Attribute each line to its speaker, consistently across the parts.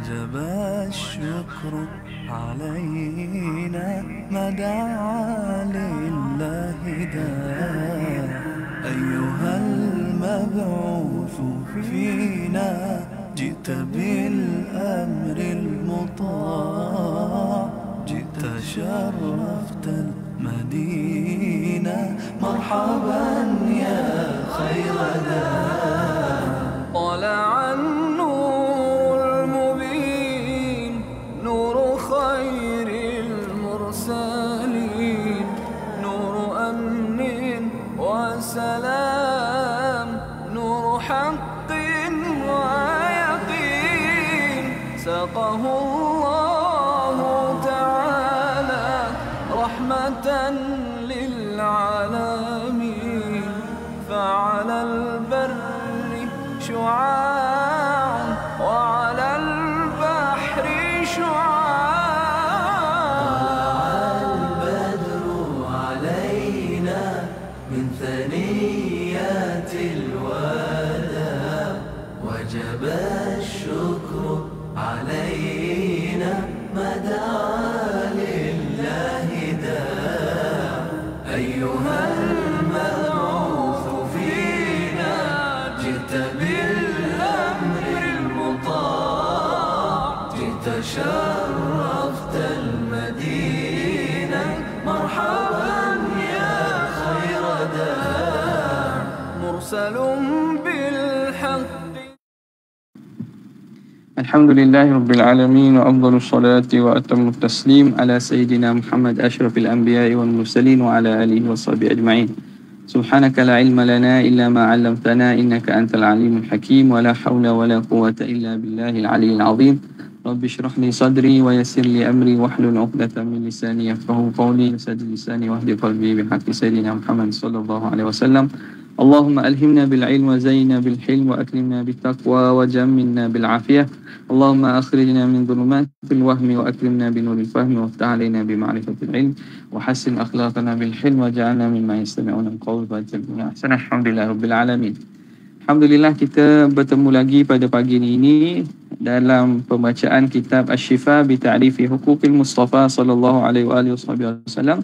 Speaker 1: وجب الشكر علينا ما دعا لله داع أيها المبعوث فينا جئت بالأمر المطاع جئت شرفت المدينة مرحبا يا خير داع طلع النور المبين نور خير المرسلين نور أمن وسلام نور حق ويقين سقه الله تعالى رحمة للعالمين فعلى البر شعاع وعلى البحر شعاع طلع البدر علينا من ثنيات الوداع وجب الشكر علينا ما دعا لله داع أيها المبعوث فينا جئت بالأمر المطاع جئت شرفت المدينة مرحبا يا خير داع مرسل بالحق.
Speaker 2: الحمد لله رب العالمين وأفضل الصلاة وأتم التسليم على سيدنا محمد أشرف الأنبياء والمرسلين وعلى آله وصحبه أجمعين. سبحانك لا علم لنا إلا ما علمتنا إنك أنت العليم الحكيم ولا حول ولا قوة إلا بالله العلي العظيم. رب اشرح لي صدري ويسر لي أمري واحلل عقدة من لساني يفقهوا قولي وسدد لساني واهد قلبي بحق سيدنا محمد صلى الله عليه وسلم. اللهم ألهمنا بالعلم وزينا بالحلم وأكرمنا بالتقوى وجملنا بالعافية. اللهم أخرجنا من ظلمات الوهم وأكرمنا بنور الفهم وافتح علينا بمعرفة العلم وحسن أخلاقنا بالحلم وجعلنا مما يستمعون القول فاتبعنا أحسن. الحمد لله رب العالمين. Alhamdulillah, kita bertemu lagi pada pagi ini dalam pembacaan kitab Asy-Syifa bi Ta'rifi Huquqil Mustafa sallallahu alaihi wasallam.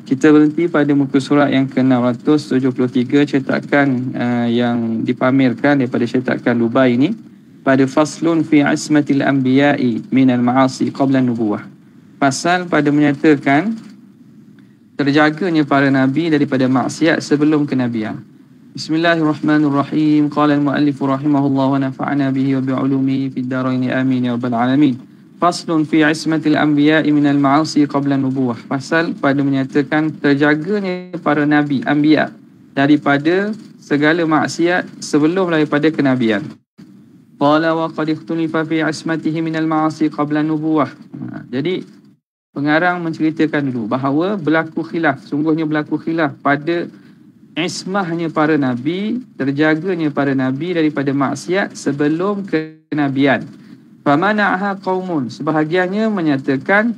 Speaker 2: Kita berhenti pada muka surat yang ke-673 cetakan yang dipamerkan daripada cetakan Dubai ini pada faslun fi ismatil anbiya'i minal ma'asi qabla nubuwah. Pasal pada menyatakan terjaganya para nabi daripada maksiat sebelum kenabian. Bismillahirrahmanirrahim. Qala al-muallif rahimahullah wa nafa'ana bihi wa bi'ulumihi fid darain amin ya rabbal alamin. Faslun fi ismatil anbiya'i minal ma'asi qabla nubuwah. Pasal pada menyatakan terjaganya para nabi anbiya daripada segala maksiat sebelum daripada kenabian. Qala wa qad ikhtulifa fi ismatihi minal ma'asi qabla nubuwah. Jadi pengarang menceritakan dulu bahawa berlaku khilaf, sungguhnya berlaku khilaf pada ismahnya para nabi, terjaganya para nabi daripada maksiat sebelum kenabian. Famana'aha qaumun, sebahagiannya menyatakan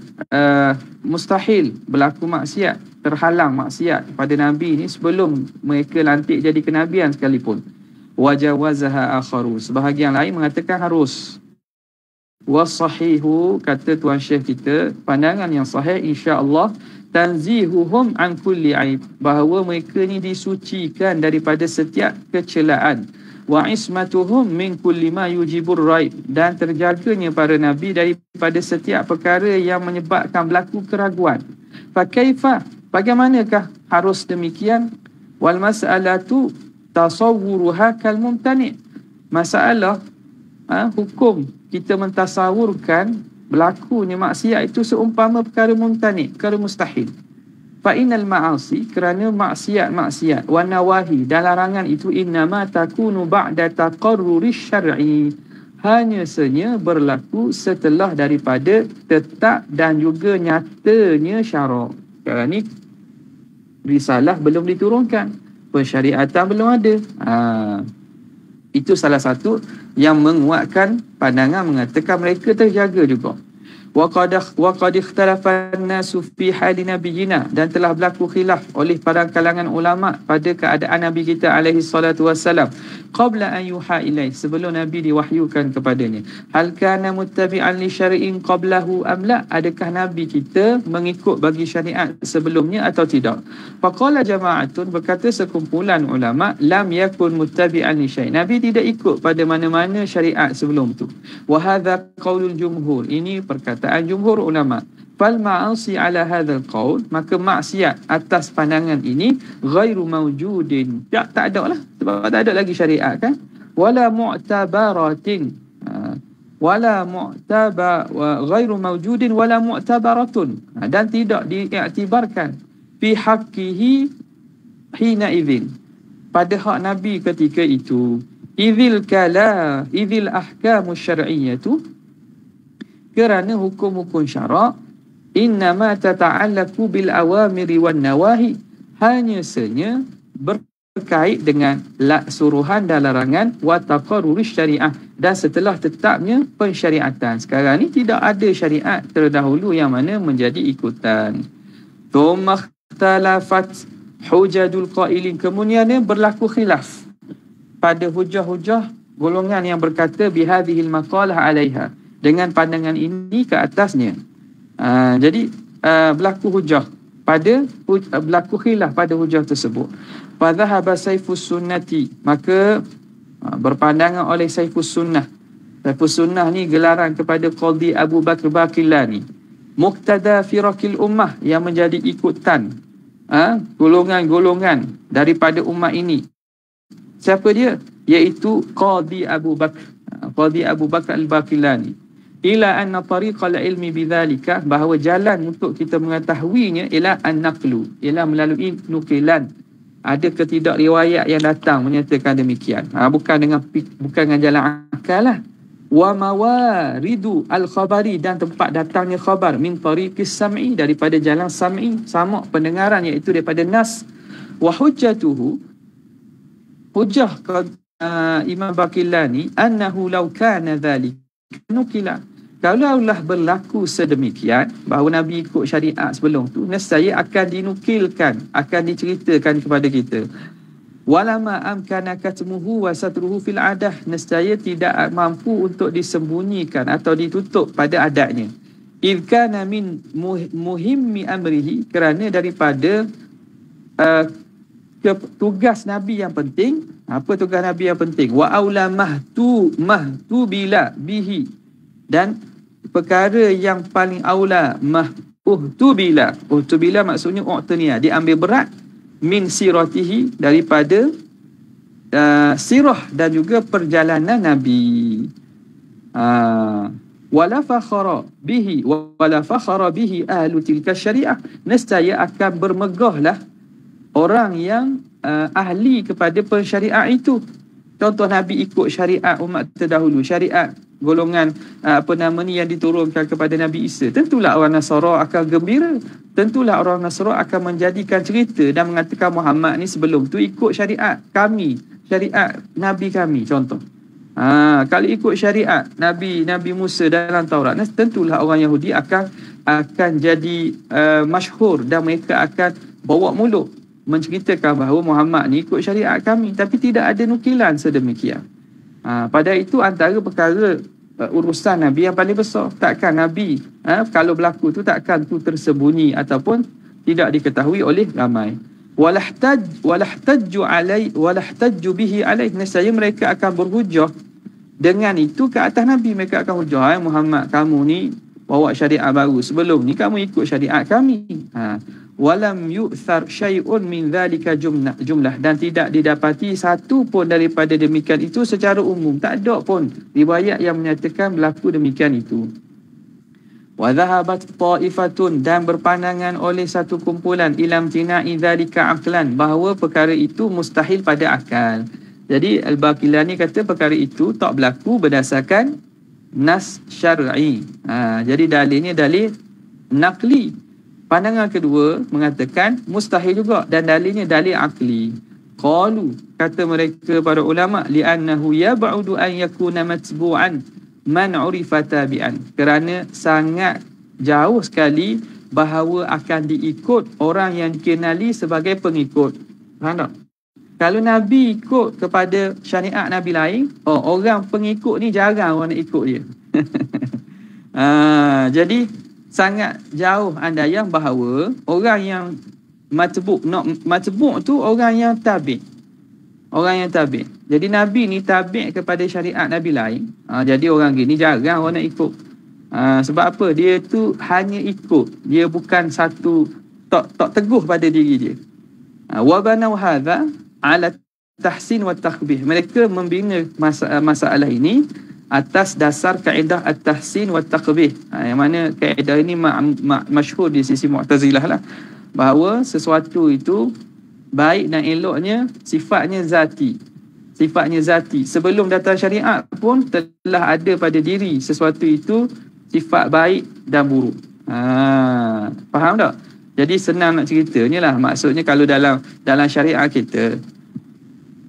Speaker 2: mustahil berlaku maksiat, terhalang maksiat pada nabi ini sebelum mereka lantik jadi kenabian sekalipun. Wajawazaha akharu, sebahagian lain mengatakan harus. Wasahihu, kata Tuan Syekh kita, pandangan yang sahih insya-Allah, tanzihuhum an kulli aib, bahawa mereka ni disucikan daripada setiap kecelaan. Wa ismatuhum min kulli ma yujibur raib, dan terjaganya para nabi daripada setiap perkara yang menyebabkan berlaku keraguan. Fa kaifa, bagaimanakah harus demikian? Wal mas'alatu tasawwuruha kal mumtani, masalah hukum kita mentasawurkan berlakunya maksiat itu seumpama perkara mumtani, perkara mustahil. Fa innal ma'asi, kerana maksiat wa nawahi, dan larangan itu innama takunu ba'da taqarruri syar'i, hanya saja berlaku setelah daripada tetap dan juga nyatanya syarak. Sekarang ni risalah belum diturunkan, pensyariatan belum ada. Itu salah satu yang menguatkan pandangan mengatakan mereka terjaga juga. Waqad ikhtalafa an-nasu fi hali nabiyina, dan telah berlaku khilaf oleh para kalangan ulama pada keadaan Nabi kita alaihi salatu wassalam qabla an yuha ilaih, sebelum Nabi diwahyukan kepadanya. Hal kana muttabi'an li syar'in qablahu am la, adakah Nabi kita mengikut bagi syariat sebelumnya atau tidak? Faqala jama'atun, berkata sekumpulan ulama, lam yakun muttabi'an li syai', Nabi tidak ikut pada mana-mana syariat sebelum tu. Wa hadha qaulul jumhur, ini perkataan jumhur ulama. Fal ma'asi ala hadzal qaul, maka maksiat atas pandangan ini ghairu mawjudin, tak ada lah, sebab tak ada lagi syariat kan. Wala mu'tabaratin, ghairu mawjudin wala mu'tabaratun, dan tidak diiktibarkan fi haqqihi hina idzin, pada hak Nabi ketika itu. Idzil ahkamu syar'iyyatu, kerana hukum-hukum syarak innama tata'allaqu bil awamiri wan nawahi, hanya saja berkait dengan suruhan dan larangan, wa taqarrurish syariah, dan setelah tetapnya pensyariatan. Sekarang ni tidak ada syariat terdahulu yang mana menjadi ikutan. Thumma ikhtalafat hujajul qailin, kemudiannya berlaku khilaf pada hujah-hujah golongan yang berkata bihadhil maqalah alaiha, dengan pandangan ini ke atasnya. Jadi berlaku hujah berlaku khilaf pada hujah tersebut. Fadhahaba Saifus Sunnati, maka berpandangan oleh Saifus Sunnah. Saifus Sunnah ni gelaran kepada Qadhi Abu Bakr Baqillani, muqtada firaqil ummah, yang menjadi ikutan golongan-golongan daripada ummah ini. Siapa dia? Iaitu Qadhi Abu Bakr al-Baqillani. Ila anna tariqal ilmi bidzalika, bahawa jalan untuk kita mengetahuinya ialah an-naqlu, ialah melalui nukilan. Ada ketidak riwayat yang datang menyatakan demikian. Bukan dengan jalan akal lah. Wa mawaridu al-khabari, dan tempat datangnya khabar, min tariqis sam'i, daripada jalan sam'i, sama pendengaran, iaitu daripada nas. Wa hujjatuhu, hujjah Imam Baqillani, annahu law kana dhalik nukila, kalaulah berlaku sedemikian bahawa Nabi ikut syariat sebelum tu, nescaya akan dinukilkan, akan diceritakan kepada kita. Walama amkana katmuhu wa satruhu fil adah, nescaya tidak mampu untuk disembunyikan atau ditutup pada adatnya. Idh kana min muhimmi amrihi, kerana daripada tugas Nabi yang penting. Apa tugas Nabi yang penting? Wa aula mahtubila bihi, dan perkara yang paling aula uhtubila maksudnya u'taniya, diambil berat, min siratihi, daripada sirah dan juga perjalanan Nabi. Wala fakhara bihi ahlu tilka syariah, nescaya akan bermegahlah orang yang ahli kepada pensyariat itu. Contoh, Nabi ikut syariat umat terdahulu, syariat golongan yang diturunkan kepada Nabi Isa. Tentulah orang Nasara akan gembira, tentulah orang Nasara akan menjadikan cerita dan mengatakan Muhammad ni sebelum tu ikut syariat kami, syariat Nabi kami. Contoh, kalau ikut syariat Nabi Musa dalam Taurat, tentulah orang Yahudi akan jadi masyhur, dan mereka akan bawa mulut menceritakan bahawa Muhammad ni ikut syariat kami, tapi tidak ada nukilan sedemikian. Pada itu antara perkara urusan Nabi yang paling besar. Takkan Nabi kalau berlaku tu, takkan tu tersembunyi ataupun tidak diketahui oleh ramai. Walahtajju bihi alaih, nescaya mereka akan berhujah dengan itu ke atas Nabi. Mereka akan hujah, Muhammad, kamu ni bawa syariat baru, sebelum ni kamu ikut syariat kami. Walam yu'thar syai'un min dhalika jumlah, dan tidak didapati satu pun daripada demikian itu secara umum. Tak ada pun riwayat yang menyatakan berlaku demikian itu. Wa dhahabat ta'ifatun, dan berpandangan oleh satu kumpulan, ilam tina'i dhalika aqlan, bahawa perkara itu mustahil pada akal. Jadi Al-Baqillani kata perkara itu tak berlaku berdasarkan nas syar'i. Jadi dalilnya dalil naqli. Pandangan kedua mengatakan mustahil juga, dan dalilnya dalil akli. Qalu, kata mereka para ulama, li'annahu yab'udu an yakuna matbu'an man urifa tabi'an, kerana sangat jauh sekali bahawa akan diikut orang yang dikenali sebagai pengikut. Faham tak? Kalau Nabi ikut kepada syariat Nabi lain, orang pengikut ni jarang orang nak ikut dia. Jadi sangat jauh andaian bahawa orang yang matbu' tu orang yang tabi'. Orang yang tabi'. Jadi Nabi ni tabi' kepada syariat Nabi lain. Jadi orang gini jarang orang nak ikut. Sebab apa? Dia tu hanya ikut. Dia bukan satu tak teguh pada diri dia. Wa banau hadza ala tahsin wa takhbih. Mereka membina masalah ini atas dasar kaedah at-tahsin wa taqbih. Yang mana kaedah ini masyhur di sisi Mu'tazilah lah, bahawa sesuatu itu baik dan eloknya sifatnya zati. Sifatnya zati. Sebelum datang syariat pun telah ada pada diri sesuatu itu sifat baik dan buruk. Faham tak? Jadi senang nak ceritanya lah. Maksudnya kalau dalam syariat kita,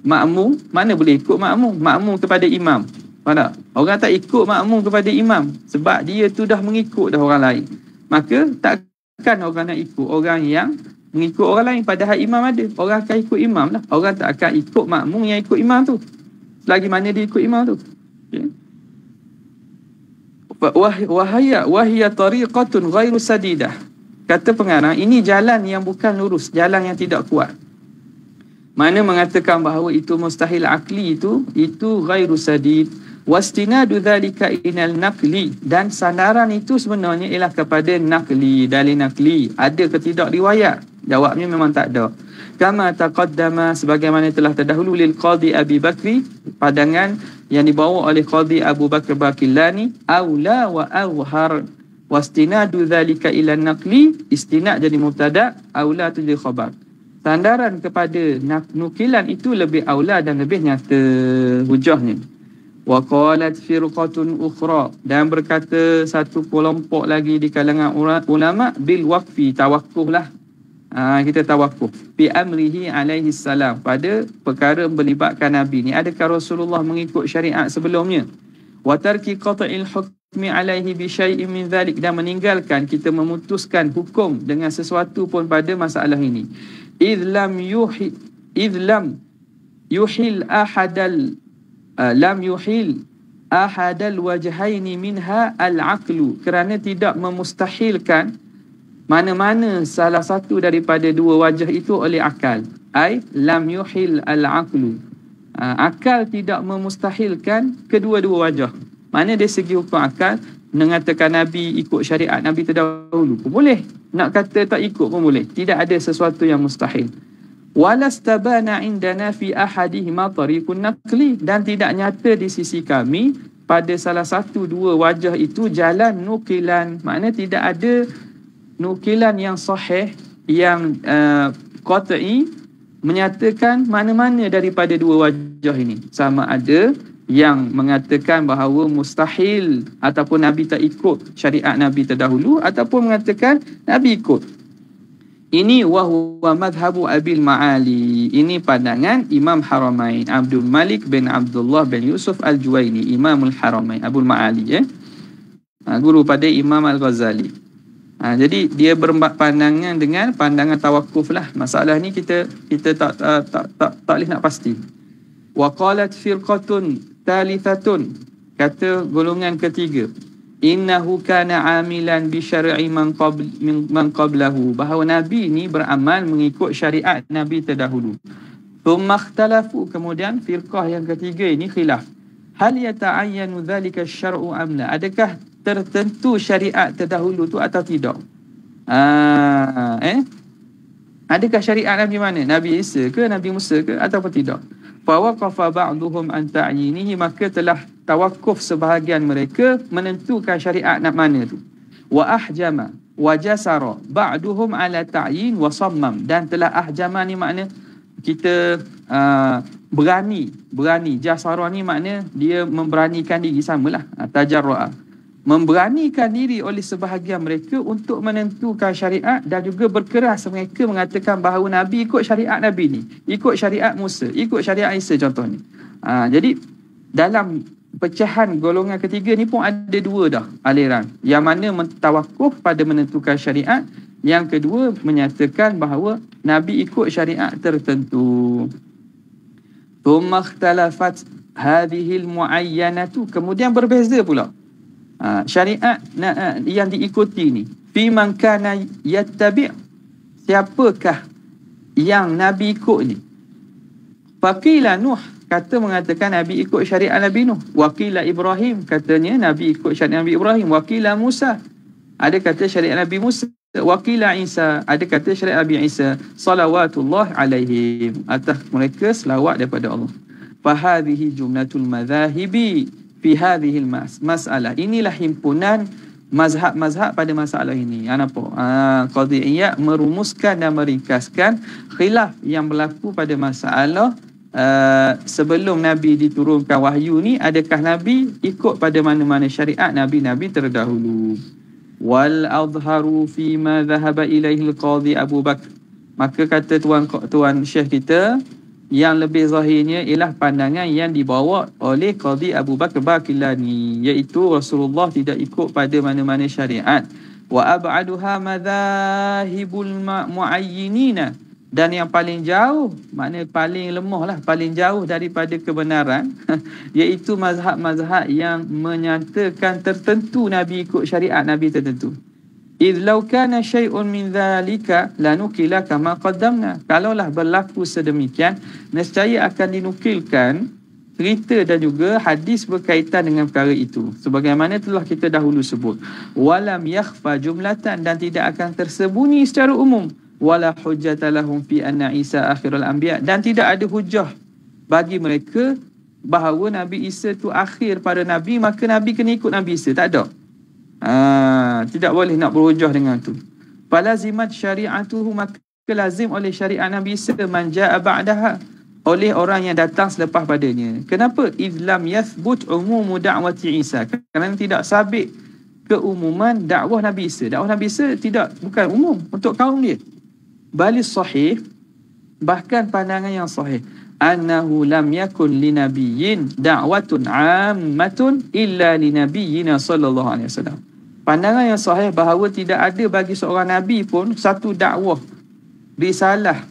Speaker 2: makmum, mana boleh ikut makmum? Makmum kepada imam. Faham tak? Orang tak ikut makmum kepada imam sebab dia tu dah mengikut dah orang lain. Maka takkan orang nak ikut orang yang mengikut orang lain, padahal imam ada. Orang akan ikut imam lah. Orang tak akan ikut makmum yang ikut imam tu, selagi mana dia ikut imam tu. Okay. Wahia tariqatun ghairu sadidah. Kata pengarang, ini jalan yang bukan lurus, jalan yang tidak kuat. Mana mengatakan bahawa itu mustahil akli, itu ghairu sadid. Wastinadu dhalika inal naqli, dan sandaran itu sebenarnya ialah kepada naqli, dalil naqli. Ada ke tidak riwayat? Jawabnya memang tak ada. Kama taqaddama, sebagaimana telah terdahulu, lil qadhi Abi Bakri, pandangan yang dibawa oleh Qadhi Abu Bakr Baqillani, aula wa awhar. Wastinadu dhalika ila naqli, istinad jadi mubtada', aula tu jadi khabar. Sandaran kepada nukilan itu lebih aula dan lebih nyata hujahnya. Wa qalat firqatun ukhra, dan berkata satu kelompok lagi di kalangan ulama, bil waqfi, tawakkuh lah. Kita tawakkuh bi amrihi alaihi salam, pada perkara melibatkan Nabi ni. Adakah Rasulullah mengikut syariat sebelumnya? Wa tarki qat'il hukmi alaihi bi syai'in min dhalik, dan meninggalkan kita memutuskan hukum dengan sesuatu pun pada masalah ini. Idh lam yuhil ahadal wajhaini minha al-aqlu, kerana tidak memustahilkan mana-mana salah satu daripada dua wajah itu oleh akal. Ai lam yuhil al-aqlu, akal tidak memustahilkan kedua-dua wajah. Mana dari segi hukum akal, mengatakan Nabi ikut syariat Nabi terdahulu pun boleh, nak kata tak ikut pun boleh. Tidak ada sesuatu yang mustahil. Walastabana indana fi ahadihima tariqun naqli, dan tidak nyata di sisi kami pada salah satu dua wajah itu jalan nukilan. Makna tidak ada nukilan yang sahih, yang qat'i, menyatakan mana-mana daripada dua wajah ini. Sama ada yang mengatakan bahawa mustahil ataupun Nabi tak ikut syariat Nabi terdahulu, ataupun mengatakan Nabi ikut. Ini wahuwa madhabu Abil Ma'ali, ini pandangan Imam Haramain Abdul Malik bin Abdullah bin Yusuf Al-Juwaini, Imamul Haramain Abul Ma'ali, guru pada Imam Al-Ghazali. Jadi dia berpandangan dengan pandangan tawakuf lah. Masalah ni kita tak boleh nak pasti. Wa qalat firqatun talithatun, kata golongan ketiga, innahu kana amilan bi syar'i man qablahu, bahawa Nabi ni beramal mengikut syariat Nabi terdahulu. Thumma ikhtalafu, kemudian firqah yang ketiga ini khilaf. Hal yata'ayyanu dhalika syar'u am la, adakah tertentu syariat terdahulu tu atau tidak? Adakah syariat Nabi mana? Nabi Isa ke, Nabi Musa ke, ataupun tidak? Fawaqafa ba'duhum an ta'yinihi, maka telah tawakuf sebahagian mereka menentukan syariat nak mana tu. Wa ahjama wa jasara ba'duhum ala ta'yin wa sammam, dan telah ahjama ni makna kita berani. Jasara ni makna dia memberanikan diri, samalah tajarru'a, memberanikan diri oleh sebahagian mereka untuk menentukan syariat, dan juga berkeras mereka mengatakan bahawa Nabi ikut syariat Nabi ni, ikut syariat Musa, ikut syariat Isa contohnya. Jadi dalam pecahan golongan ketiga ni pun ada dua dah aliran. Yang mana tawakuf pada menentukan syariat. Yang kedua menyatakan bahawa Nabi ikut syariat tertentu. Thumma ikhtalafat hadhil muayyanatu. Kemudian berbeza pula syariat yang diikuti ni. Fi man kana yattabi', siapakah yang Nabi ikut ni? Faqila Nuh, kata mengatakan Nabi ikut syariat Nabi Nuh. Waqila Ibrahim, katanya Nabi ikut syariat Nabi Ibrahim. Waqila Musa, ada kata syariat Nabi Musa. Waqila Isa, ada kata syariat Nabi Isa. Salawatullah alaihim, atas mereka selawat daripada Allah. Fahadhihi jumlatul madhahibi fi hadhil masalah. Inilah himpunan mazhab-mazhab pada masalah ini. Apa? Qadhi'iyah merumuskan dan meringkaskan khilaf yang berlaku pada masalah sebelum Nabi diturunkan wahyu ni, adakah Nabi ikut pada mana-mana syariat Nabi-Nabi terdahulu. Wal adharu fi ma dhahaba ilaihi al-qadhi Abu Bakar. Maka kata tuan Syekh kita, yang lebih zahirnya ialah pandangan yang dibawa oleh Qadhi Abu Bakar Baqillani, iaitu Rasulullah tidak ikut pada mana-mana syariat. Wa ab'aduha madhahibul muayyinina, dan yang paling jauh, maknanya paling lemah lah, paling jauh daripada kebenaran iaitu mazhab-mazhab yang menyatakan tertentu Nabi ikut syariat Nabi tertentu. إذ لو كان شيء من ذلك لنقل كما قدمنا. Kalaulah berlaku sedemikian, nescaya akan dinukilkan cerita dan juga hadis berkaitan dengan perkara itu, sebagaimana telah kita dahulu sebut. Walam yakhfa jumlatan, dan tidak akan tersembunyi secara umum. Wala hujjata lahum fi anna Isa akhirul anbiya, dan tidak ada hujah bagi mereka bahawa Nabi Isa tu akhir para Nabi, maka Nabi kena ikut Nabi Isa. Tak ada. Tidak boleh nak berhujah dengan tu. Falazimat syari'atuhu, maka lazim oleh syariat Nabi Isa man ja'a ba'daha, oleh orang yang datang selepas padanya. Kenapa? Idlam yathbut umumu da'wati Isa, kerana tidak sabit keumuman dakwah Nabi Isa. Dakwah Nabi Isa bukan umum untuk kaum dia. Bali sahih, bahkan pandangan yang sahih, annahu lam yakun linabiyyin da'watun 'ammatun illa linabiyyina sallallahu alaihi wasallam. Pandangan yang sahih bahawa tidak ada bagi seorang nabi pun satu dakwah risalah,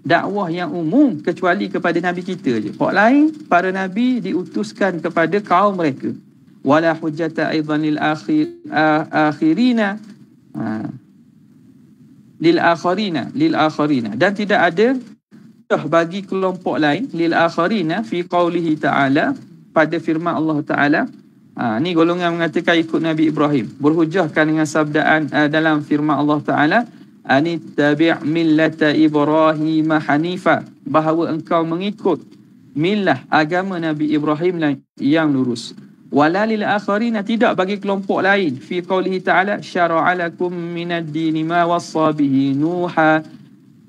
Speaker 2: dakwah yang umum kecuali kepada nabi kita je. Orang lain, para nabi diutuskan kepada kaum mereka. Wala hujjata aidan lil akhirina lil akharina, dan tidak ada bagi kelompok lain lil akharina fi qaulihi ta'ala, pada firman Allah Ta'ala. Ni golongan mengatakan ikut Nabi Ibrahim, berhujahkan dengan sabdaan dalam firman Allah Ta'ala, anittabi' millata Ibrahim hanifa, bahawa engkau mengikut millah agama Nabi Ibrahim yang lurus. Wala lil akharina, tidak bagi kelompok lain fi qaulihi ta'ala, syara'a lakum minad dini ma wassa bihi Nuha,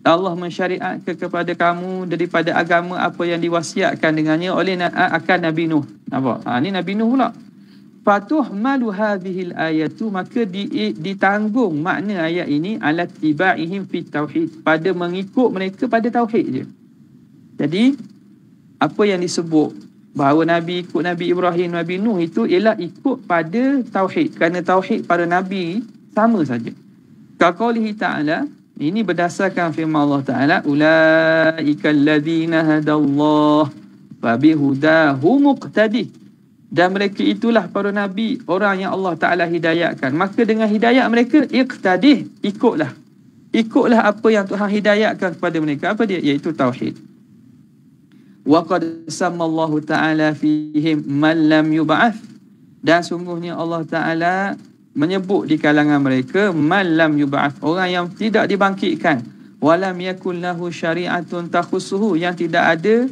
Speaker 2: Allah mensyariatkan kepada kamu daripada agama apa yang diwasiatkan dengannya oleh akan Nabi Nuh. Nampak? Ni Nabi Nuh pula. Fatuhmalu hadhil ayatu, maka ditanggung makna ayat ini ala tibaihim fi tauhid, pada mengikut mereka pada tauhid je. Jadi apa yang disebut bahawa Nabi ikut Nabi Ibrahim, Nabi Nuh, itu ialah ikut pada tauhid, kerana tauhid para nabi sama saja. Qaulihi ta'ala, ini berdasarkan firman Allah Ta'ala, ulaika alladzina hadallah fabihudahu muqtadih, dan mereka itulah para nabi, orang yang Allah Ta'ala hidayatkan, maka dengan hidayat mereka iqtadih, ikutlah apa yang Tuhan hidayatkan kepada mereka. Apa dia? Iaitu tauhid. Wa qad sammallahu ta'ala fihim man lam yub'ath, dan sungguhnya Allah Ta'ala menyebut di kalangan mereka man lam yub'ath, orang yang tidak dibangkitkan. Walam yakul lahu syari'atun takhussuhu, yang tidak ada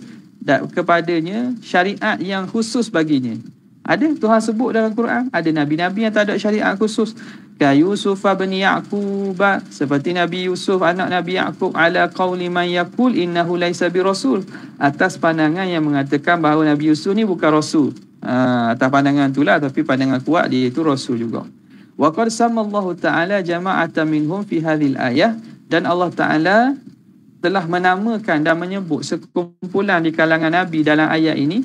Speaker 2: kepadanya syariat yang khusus baginya. Ada, Tuhan sebut dalam Quran, ada nabi-nabi yang tak ada syariat khusus. Ka Yusuf bin Yaqub, seperti Nabi Yusuf anak Nabi Yaqub, ala qauli man yaqul innahu laisa birasul, atas pandangan yang mengatakan bahawa Nabi Yusuf ni bukan rasul. Atas pandangan itulah, tapi pandangan kuat dia itu rasul juga. Wa qad samallahu ta'ala jama'atan minhum fi hadhil ayah, dan Allah Ta'ala telah menamakan dan menyebut sekumpulan di kalangan Nabi dalam ayat ini,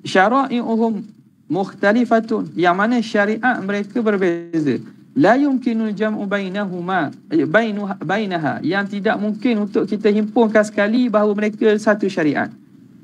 Speaker 2: syara'i'uhum mukhtalifatun, yang mana syariat mereka berbeza. La yumkinul jam'u bainaha, yang tidak mungkin untuk kita himpunkan sekali bahawa mereka satu syariat.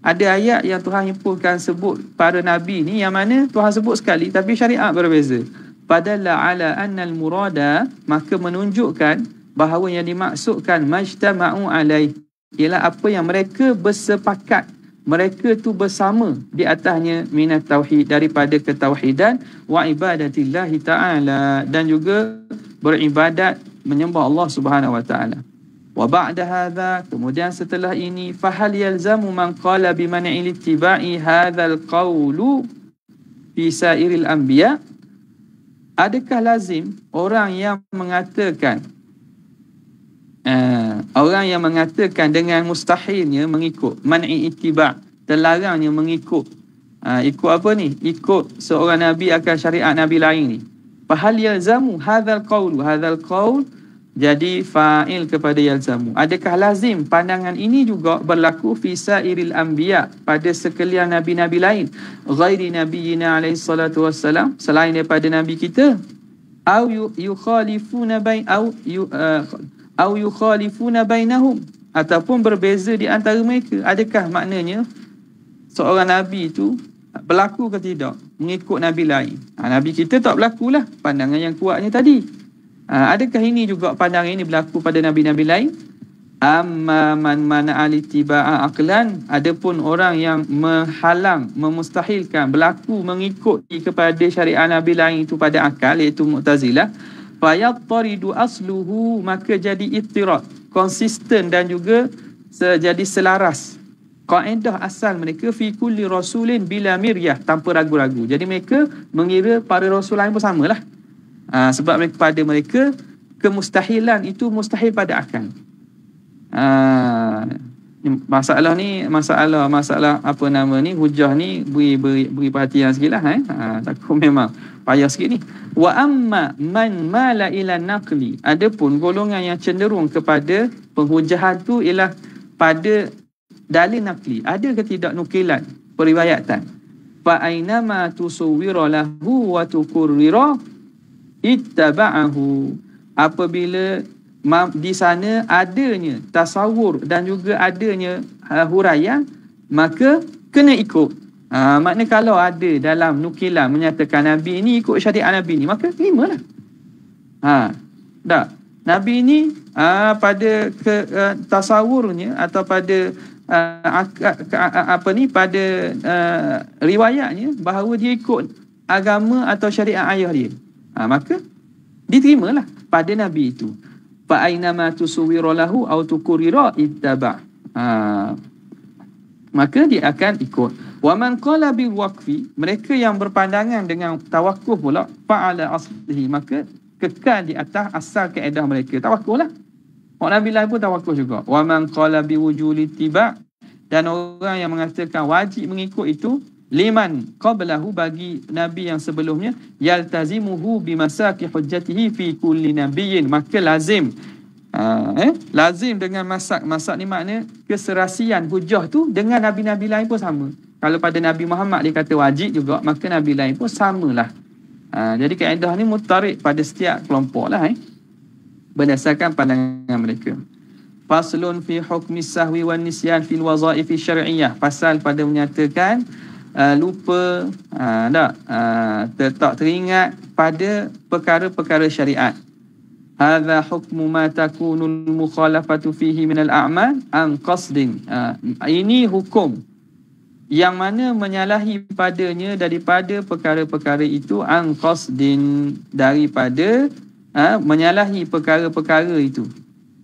Speaker 2: Ada ayat yang Tuhan himpunkan sebut para nabi ni, yang mana Tuhan sebut sekali tapi syariat berbeza. Padalla ala annal murada, maka menunjukkan bahawa yang dimaksudkan majtama'u alaih ialah apa yang mereka bersepakat, mereka tu bersama di atasnya, minat tauhid, daripada ketauhidan, wa ibadatillahi ta'ala, dan juga beribadat menyembah Allah Subhanahu wa taala. Wa ba'da hadza, kemudian setelah ini, fahal yalzamu man qala bi man'il ittiba'i hadzal qawlu fi sairil anbiya, adakah lazim orang yang mengatakan dengan mustahilnya mengikut, man'i ittiba', terlarangnya mengikut, ikut apa ni? Ikut seorang nabi akan syariat nabi lain ni. Fahal yalzamu hadzal qaul, jadi fa'il kepada yalzamu. Adakah lazim pandangan ini juga berlaku fi sairil anbiya, pada sekalian nabi-nabi lain, ghairi nabiyina alaihi salatu wassalam, selain daripada nabi kita, au yukhalifuna bainahum, ataupun berbeza di antara mereka. Adakah maknanya seorang nabi itu berlaku ke tidak mengikut nabi lain? Nabi kita tak berlakulah, pandangan yang kuatnya tadi. Adakah ini juga pandangan ini berlaku pada nabi-nabi lain? Amma man mana'a littiba'a aqlan, adapun orang yang menghalang, memustahilkan berlaku mengikuti kepada syariat nabi lain itu pada akal, iaitu Mu'tazilah, fayattaridu asluhu, maka jadi ittirad, konsisten dan juga jadi selaras kaedah asal mereka, fi kulli rasulin bila miryah, tanpa ragu-ragu. Jadi mereka mengira para rasul lain pun samalah. Sebab pada mereka kemustahilan itu mustahil pada akal. Masalah apa nama ni, hujah ni beri perhatian sikitlah. Takut memang payah sikit ni. Wa amma man mala ila naqli, adapun golongan yang cenderung kepada penghujahan tu ialah pada dalil naqli, ada ke tidak nukilan periwayatan. Fa ainama tusawwira lahu wa tukurrira ittaba'ahu, apabila di sana adanya tasawur dan juga adanya huraian, maka kena ikut. Maknanya kalau ada dalam nukilan menyatakan Nabi ini ikut syariat Nabi ini, maka terimalah. Tak, Nabi ini pada tasawurnya atau pada pada riwayatnya bahawa dia ikut agama atau syariat ayah dia, maka diterimalah pada Nabi itu. Fa ainama tusawwira lahu aw tukurira ittaba', maka dia akan ikut. Wa man qala bil waqfi, mereka yang berpandangan dengan tawakuf pula, fa'ala aslihi, maka kekal di atas asal kaedah mereka, tawakuf lah. Orang Nabi lain pun tawakuf juga. Wa man qala bi wujuli ittiba', dan orang yang mengatakan wajib mengikut itu, liman qablahu, bagi nabi yang sebelumnya, yaltazimuhu bimasaki hujjatihi fi kulli nabiyyin, maka lazim lazim dengan masak ni makna keserasian hujah tu dengan nabi-nabi lain pun sama. Kalau pada Nabi Muhammad dia kata wajib juga, maka nabi lain pun samalah. Jadi kaedah ni mutarik pada setiap kelompok lah, berdasarkan pandangan mereka. Faslun fi hukmi sahwi wan nisyan fil wazaif syar'iyyah, pasal pada menyatakan lupa, tak teringat pada perkara-perkara syariat. Hadza hukmu ma takunul mukhalafatu fihi min al-a'mal an qasdin, ini hukum yang mana menyalahi padanya daripada perkara-perkara itu, an qasdin, daripada menyalahi perkara-perkara itu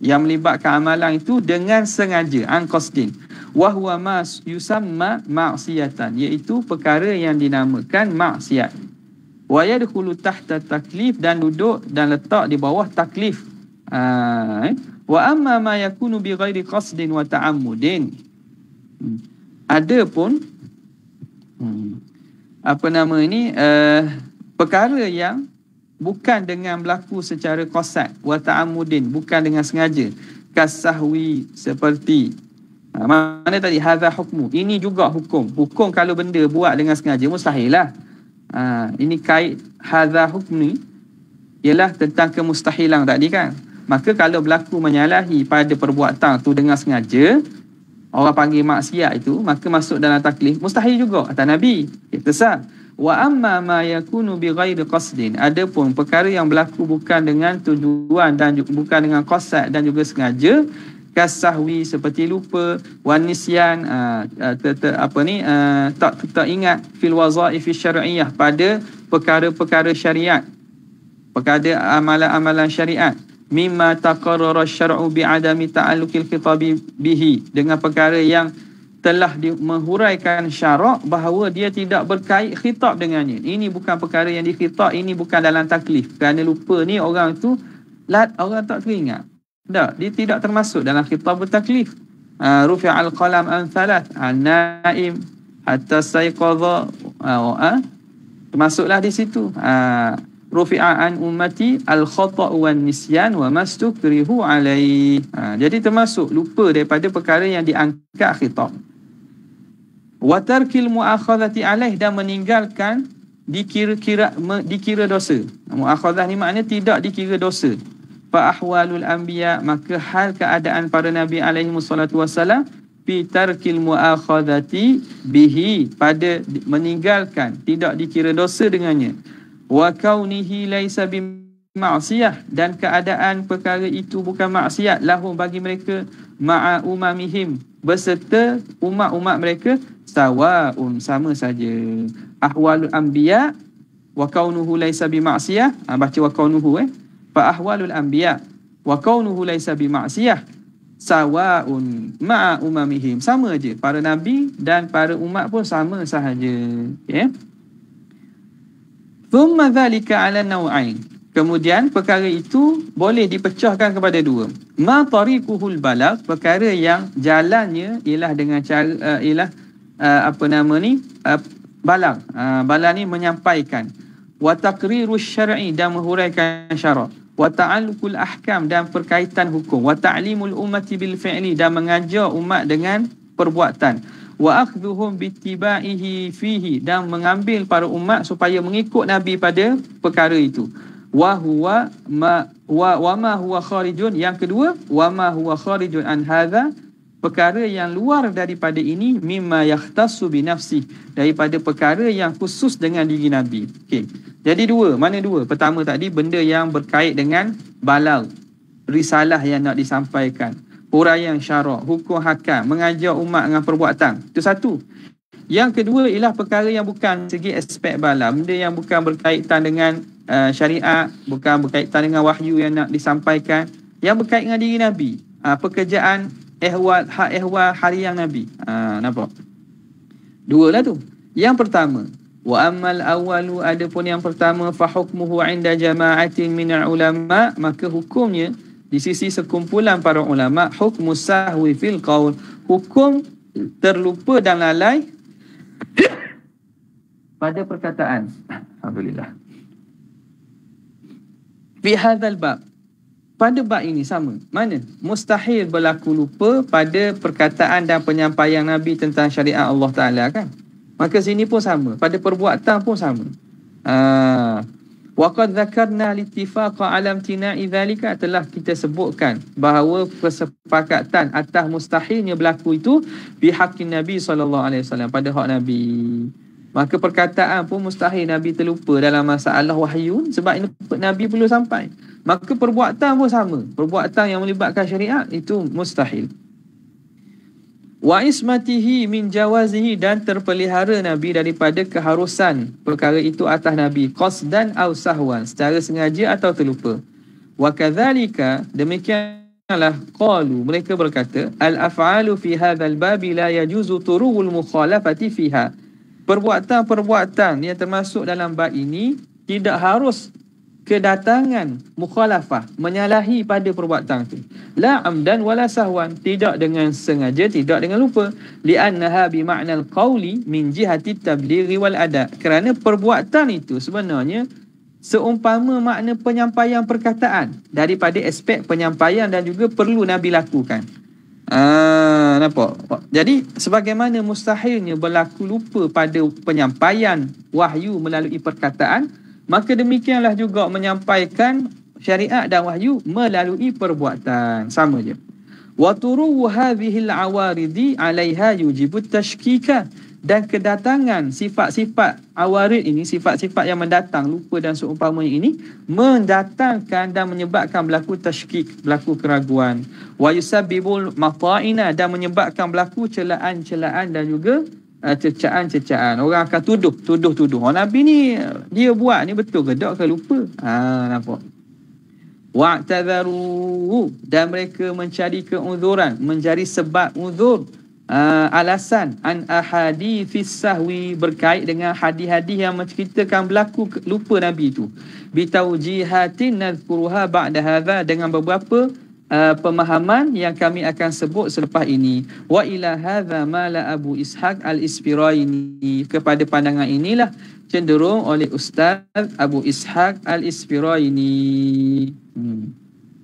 Speaker 2: yang melibatkan amalan itu dengan sengaja, an qasdin. Wa huwa ma yusamma ma'siyatan, iaitu perkara yang dinamakan maksiat. Wa yadkhulu tahta taklif, dan duduk dan letak di bawah taklif. Wa amma ma yakunu bi ghairi qasdin wa ta'ammudin, adapun perkara yang bukan dengan berlaku secara qasad, wa ta'ammudin, bukan dengan sengaja, kasahwi, seperti Mana tadi hadza hukmu, ini juga hukum. Hukum kalau benda buat dengan sengaja mustahil lah. Ini kait hadza hukmi ialah tentang kemustahilan tadi kan. Maka kalau berlaku menyalahi pada perbuatan tu dengan sengaja, orang panggil maksiat itu, maka masuk dalam taklif mustahil juga kata Nabi. Itu sah. Wa amma ma yakunu bi ghairi qasdin, adapun perkara yang berlaku bukan dengan tujuan dan bukan dengan qasad dan juga sengaja, kasahwi seperti lupa, wanisyan tak ingat fil wazaif syar'iyyah pada perkara-perkara syariat, perkara amalan-amalan syariat, mimma taqarrara syar'u bi adami ta'alluqil khitabi bihi, dengan perkara yang telah menghuraikan syarak bahawa dia tidak berkait khitab dengannya. Ini bukan perkara yang dikhitab, ini bukan dalam taklif. Kerana lupa ni orang tu orang tak teringat. Tak, dia tidak termasuk dalam khitab taklif. Rufi'al qalam an thalath, an-naim hatta sayqadha, termasuklah di situ. Rufi'a an ummati al-khata' wan nisyan wa mastukrihu alaih. Jadi termasuk lupa daripada perkara yang diangkat khitab. Wa tarkil mu'akhadhati alaih, dan meninggalkan dikira dosa. Mu'akhadhah ni maknanya tidak dikira dosa. Fa ahwalul anbiya, maka hal keadaan para nabi alaihi wassalatu wassalam fi tarkil mu'akhadhati bihi, pada meninggalkan tidak dikira dosa dengannya. Wa kaunihi laisa bima'siyah, dan keadaan perkara itu bukan maksiat, lahum bagi mereka, ma'a umamihim, beserta umat-umat mereka, sawaun, sama saja. Ahwalul anbiya wa kaunuhu laisa bima'siyah, baca wa kaunuhu fa ahwalul anbiya wa kaunuhu laisa bima'siyah sawaun ma'a umamihim, sama aja, para nabi dan para umat pun sama sahaja. Okey. Thumma dhalika ala naw'ain, kemudian perkara itu boleh dipecahkan kepada dua. Ma tariquhul balagh, perkara yang jalannya ialah dengan cara balagh. Balagh ni menyampaikan. Wa taqrirus syar'i, dan menghuraikan syarak. Wa ta'alluqul ahkam, dan perkaitan hukum. Wa ta'limul ummati bil fi'li, dan mengajar umat dengan perbuatan. Wa akhdhuhum bittiba'ihi fihi, dan mengambil para umat supaya mengikut Nabi pada perkara itu. Wa ma huwa kharijun, yang kedua, wa ma huwa kharijun an hadza, perkara yang luar daripada ini, mimma yahtassu bi nafsi, daripada perkara yang khusus dengan diri Nabi. Okey. Jadi dua, mana dua? Pertama tadi benda yang berkait dengan balagh, risalah yang nak disampaikan, huraian syarak, hukum hakam, mengajar umat dengan perbuatan. Itu satu. Yang kedua ialah perkara yang bukan segi aspek balagh, benda yang bukan berkaitan dengan syariat, bukan berkaitan dengan wahyu yang nak disampaikan, yang berkait dengan diri Nabi, pekerjaan ehwal harian Nabi. Nampak? Dua lah tu. Yang pertama, wa ammal awwalu, adapun yang pertama, fa hukmuhu 'inda jama'atin minal ulama, maka hukumnya di sisi sekumpulan para ulama, hukmus sahwi fil qaul, hukum terlupa dan lalai pada perkataan. Alhamdulillah. Fi hadzal bab, pada bab ini sama. Mana? Mustahil berlaku lupa pada perkataan dan penyampaian Nabi tentang syariat Allah Ta'ala kan? Maka sini pun sama. Pada perbuatan pun sama. Wa qad dzakarna al-ittifaqa 'ala imtina'i dzalika, telah kita sebutkan bahawa kesepakatan atas mustahilnya berlaku itu bi haqqin Nabi sallallahu alaihi wasallam, pada hak Nabi. Maka perkataan pun mustahil Nabi terlupa dalam masalah wahyu, sebab ini Nabi perlu sampai. Maka perbuatan pun sama. Perbuatan yang melibatkan syariat itu mustahil. Wa ismatihi min jawazihi, dan terpelihara Nabi daripada keharusan perkara itu atas Nabi, qasdan aw sahwan, secara sengaja atau terlupa. Wa kadzalika, demikianlah, qalu, mereka berkata, al af'alu fi hadzal babi la yajuzu turuul mukhalafati fiha, perbuatan-perbuatan yang termasuk dalam bab ini tidak harus kedatangan mukhalafah, menyalahi pada perbuatan itu. La amdan wala sahwan, tidak dengan sengaja, tidak dengan lupa. Li'annaha bi ma'nal qawli min jihati tablighi wal ada, kerana perbuatan itu sebenarnya seumpama makna penyampaian perkataan, daripada aspek penyampaian dan juga perlu Nabi lakukan. Nampak? Jadi sebagaimana mustahilnya berlaku lupa pada penyampaian wahyu melalui perkataan, maka demikianlah juga menyampaikan syariat dan wahyu melalui perbuatan. Sama je. Wa turu hadhihi al-awaridi 'alaiha yujibu tashkika, dan kedatangan sifat-sifat awarid ini, sifat-sifat yang mendatang, lupa dan seumpamanya ini, mendatangkan dan menyebabkan berlaku tashkik, berlaku keraguan. Wa yusabbibul mata'ina, dan menyebabkan berlaku celaan-celaan dan juga cecaan-cecaan. Orang akan tuduh. Oh, Nabi ni dia buat ni betul ke tak ke lupa? Nampak? Wa'tadharu, dan mereka mencari keunzuran, mencari sebab uzur, alasan an ahadithis sahwi, berkait dengan hadis-hadis yang menceritakan berlaku lupa Nabi itu. Bitaujihatin nadhkuruha ba'da hadha, dengan beberapa pemahaman yang kami akan sebut selepas ini. Wa ila hadha mala Abu Ishaq al-Ispiraini, kepada pandangan inilah cenderung oleh Ustaz Abu Ishaq al-Ispiraini.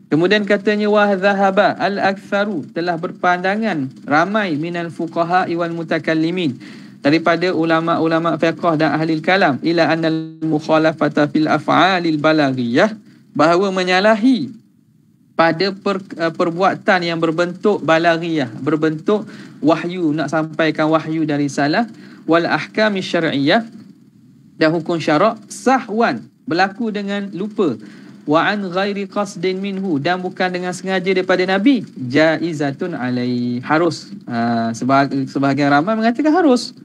Speaker 2: Kemudian katanya wa dhahaba al-aktharu, telah berpandangan ramai minal fuqaha wal mutakallimin, daripada ulama-ulama fiqh dan ahli kalam, ila annal mukhalafata fil af'alil balaghiyah, bahawa menyalahi pada perbuatan yang berbentuk balaghiyah, berbentuk wahyu, nak sampaikan wahyu dari risalah, wal ahkami syar'iyyah, dan hukum syarak, sahwan, berlaku dengan lupa, wa an ghairi qasdin minhu, dan bukan dengan sengaja daripada Nabi, jaizatun alai, harus. Sebahagian ramai mengatakan harus.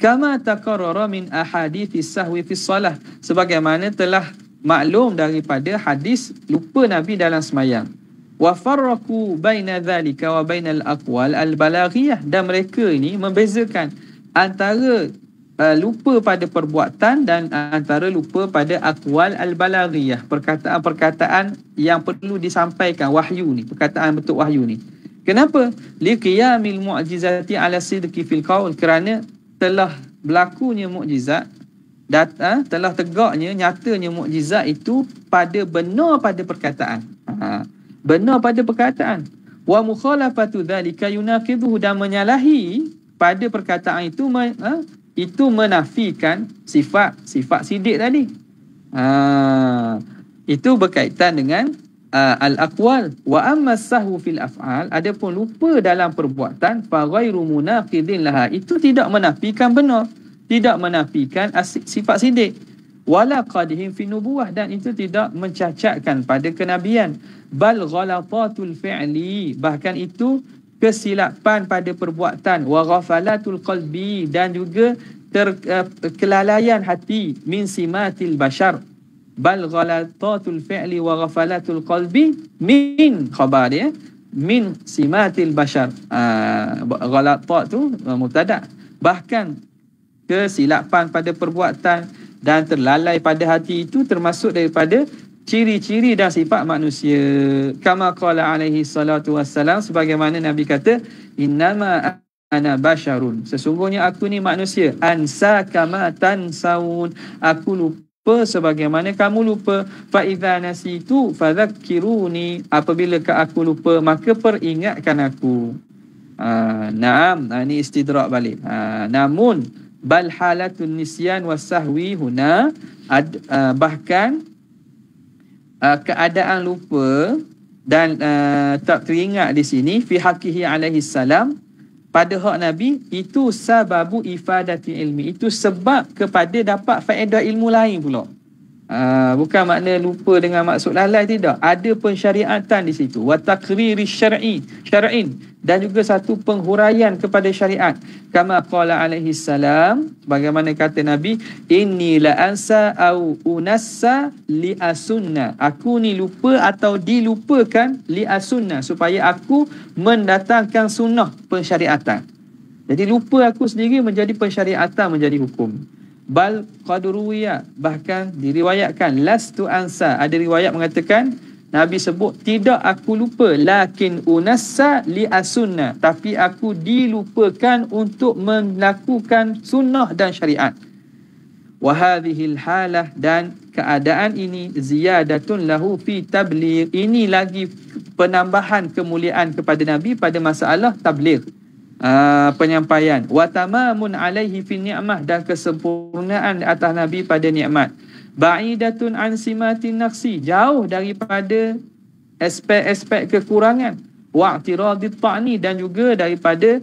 Speaker 2: Kama taqarrara min ahadithis sahwi fi shalah, sebagaimana telah maklum daripada hadis lupa Nabi dalam sembahyang. Wa farraqu baina dhalika wa bainal aqwal al balaghiyah, dan mereka ini membezakan antara lupa pada perbuatan dan antara lupa pada aqwal al-balaghiyah, perkataan-perkataan yang perlu disampaikan, wahyu ni, perkataan bentuk wahyu ni. Kenapa? Liqiyamil mu'jizati ala sidqi fil qaul, kerana telah berlakunya mukjizat, telah tegaknya, nyatanya mukjizat itu pada benar pada perkataan. Benar pada perkataan. Wa mukhalafatu dhalika yunaqiduhu, dan menyalahi pada perkataan itu menafikan sifat sidik tadi. Itu berkaitan dengan al-aqwal. Wa amma sahwu fil af'al, adapun lupa dalam perbuatan, fa ghairu munaqidin laha, itu tidak menafikan benar, tidak menafikan sifat sidik. Wala qadhim fi nubuwah, dan itu tidak mencacatkan pada kenabian. Bal ghalatatul fi'li, bahkan itu kesilapan pada perbuatan, wa ghafalatul qalbi, dan juga kelalaian hati, min simatil bashar. Bal ghalatatul fi'li wa ghafalatul qalbi min khabar dia, min simatil bashar. Ghalatat tu mubtada, bahkan kesilapan pada perbuatan dan terlalai pada hati itu termasuk daripada ciri-ciri dan sifat manusia. Kama qala alaihi salatu wassalam, sebagaimana Nabi kata, innama ana basyarun, sesungguhnya aku ni manusia, ansa kama tansawun, aku lupa sebagaimana kamu lupa, fa idza nasitu fadzakkiruni, apabila aku lupa maka peringatkan aku. Naam, ini istidrak balik. Namun bal halatun nisyan wasahwi huna, bahkan keadaan lupa dan tak teringat di sini, fi haqqihi alaihi salam, pada hak Nabi, itu sababu ifadati ilmi, itu sebab kepada dapat faedah ilmu lain pula. Bukan makna lupa dengan maksud lalai, tidak. Ada pensyariatan di situ. Wa taqriri syar'in, dan juga satu penghuraian kepada syariat. Kama qala alaihi salam, bagaimana kata Nabi, inni la ansa au unassa li asunna, aku ni lupa atau dilupakan li asunna, supaya aku mendatangkan sunnah pensyariatan. Jadi lupa aku sendiri menjadi pensyariatan, menjadi hukum. Bal qadruwiya, bahkan diriwayatkan, lastu ansa, ada riwayat mengatakan Nabi sebut, tidak aku lupa, lakin unassa li asunna, tapi aku dilupakan untuk melakukan sunnah dan syariat. Wa hadhil halah, dan keadaan ini, ziyadatun lahu fi tabligh, ini lagi penambahan kemuliaan kepada Nabi pada masalah tabligh. penyampaian. Wa tamamun alaihi fi ni'mah, dan kesempurnaan atas Nabi pada nikmat. Ba'idatun an simatin naqsi, jauh daripada aspek-aspek kekurangan. Wa'tiradit ta'ni, dan juga daripada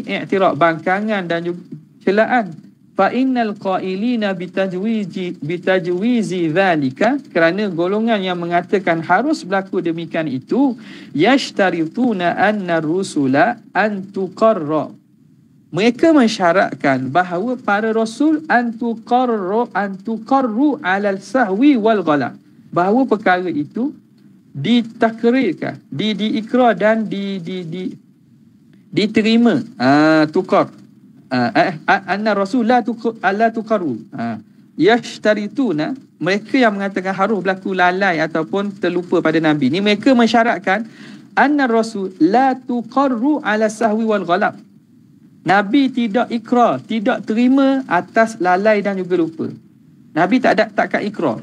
Speaker 2: i'tirad, bangkangan dan juga celaan. Fa innal qailina bitajwizi dhalika, kerana golongan yang mengatakan harus berlaku demikian itu, yashtarituna anna rusula an tuqarra, mereka mensyaratkan bahawa para rasul an tuqarru alal sahwi wal ghala, bahawa perkara itu ditakrirkan, diikrar dan diterima. Tukar anna rasul la tuqarru, yashtarituna, mereka yang mengatakan harus berlaku lalai ataupun terlupa pada Nabi ni, mereka mensyaratkan anna rasul la tuqarru ala sahwi wal ghalab, Nabi tidak ikrar, tidak terima atas lalai dan juga lupa. Nabi takkan ikrar.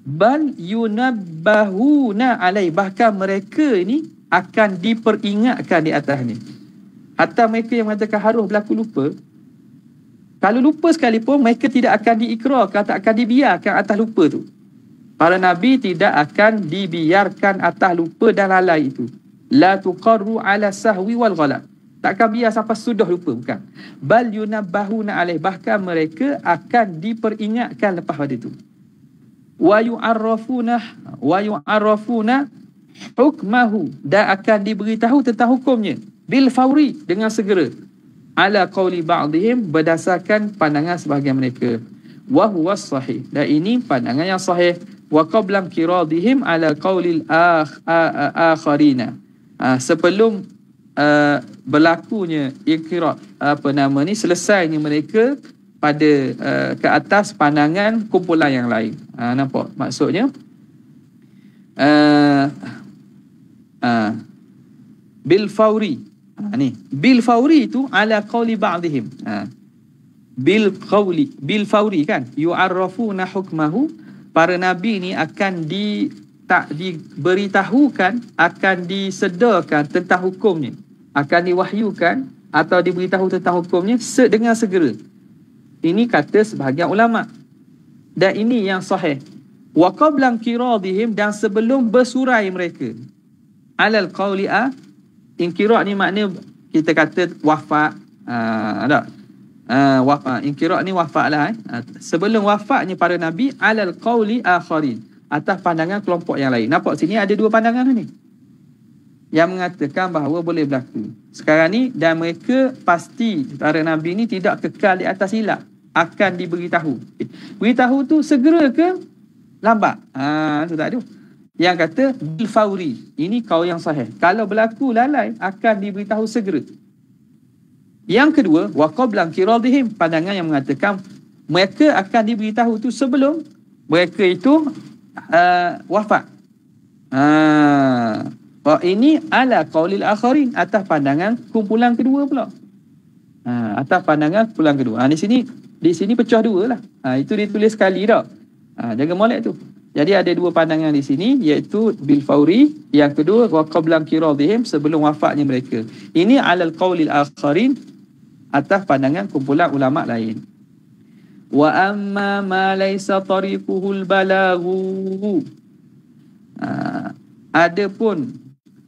Speaker 2: Bal yunabbahuna alai, bahkan mereka ni akan diperingatkan di atas ni. Hatta mereka yang mengatakan harus berlaku lupa, kalau lupa sekalipun, mereka tidak akan diikrarkan, tak akan dibiarkan atas lupa tu. Para Nabi tidak akan dibiarkan atas lupa dan lalai itu. La tuqarru ala sahwi wal ghala, takkan biar sampai sudah lupa, bukan. Bal yunabbahuna alaih, bahkan mereka akan diperingatkan lepas pada itu. Wa yu'arrafuna hukmahu, dan akan diberitahu tentang hukumnya bil fauri, dengan segera. Ala qawli ba'dihim, berdasarkan pandangan sebahagian mereka. Wa huwa sahih, dan ini pandangan yang sahih. Wa qablam kiradihim ala qawlil akharina, sebelum berlakunya ikrar, selesainya mereka pada ke atas pandangan kumpulan yang lain. Nampak maksudnya? Bil fauri, ni bil fauri itu ala qawli ba'dihim, bil fauri kan, yu'arrafuna hukmahu, para nabi ni akan diberitahukan, akan disedarkan tentang hukumnya, akan diwahyukan atau diberitahu tentang hukumnya dengan segera. Ini kata sebahagian ulama, dan ini yang sahih. Wa qablan kiradihim, dan sebelum bersurai mereka, alal qawli inkirad ni makna kita kata wafat, inkirad ni wafat lah. Sebelum wafatnya para nabi, alal qawli akharin, atas pandangan kelompok yang lain. Nampak sini ada dua pandangan ni yang mengatakan bahawa boleh berlaku sekarang ni, dan mereka pasti para nabi ni tidak kekal di atas silap, akan diberitahu. Beritahu tu segera ke lambat, tu tak ada. Yang kata bil fauri, ini kaul yang sahih. Kalau berlaku lalai, akan diberitahu segera. Yang kedua, wa qablan kiradihim, pandangan yang mengatakan mereka akan diberitahu tu sebelum mereka itu wafat. Ini ala qaulil akharin, atas pandangan kumpulan kedua pula. Atas pandangan kumpulan kedua. Di sini pecah dua lah. Itu ditulis sekali dah. Jaga molek tu. Jadi ada dua pandangan di sini, iaitu bil fauri, yang kedua wa qablan kiradihim, sebelum wafatnya mereka. Ini alal qaulil akharin, atas pandangan kumpulan ulama lain. Wa amma ma laysa tariquhul balaghu, adapun